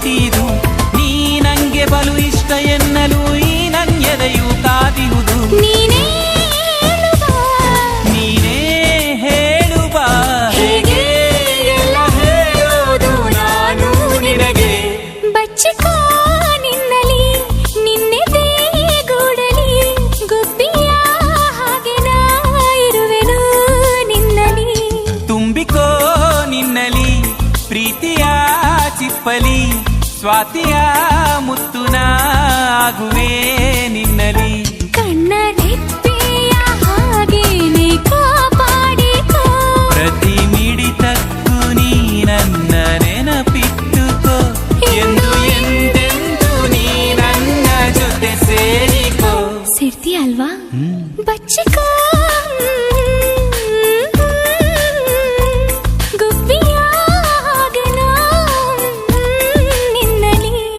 ಪ್ರೀತಿದು ನೀ ನಂಗೆ ಬಲು ಇಷ್ಟ ಎನ್ನಲು ಈ ನನ್ಯದೆಯು ಕಾದಿರುವುದು ನೀನೇ ಹೇಳುವ ಹೇಗೆ ಎಲ್ಲ ಹೇಳೋದು ನಾನು ನಿನಗೆ ಬಚ್ಚಿಕೋ ನಿನ್ನಲಿ ನಿನ್ನೆದೆ ಗೂಡಲಿ ಗುಬ್ಬಿಯ ಹಾಗೆ ನಾ ಇರುವೆನು ನಿನ್ನಲಿ ತುಂಬಿಕೋ ನಿನ್ನಲಿ ಪ್ರೀತಿಯ ಚಿಪ್ಪಲಿ ಸ್ವಾತಿಯ ಮುತ್ತುನ ಆಗುವೆ ನಿನ್ನಲಿ ಕಣ್ಣರೆತ್ತು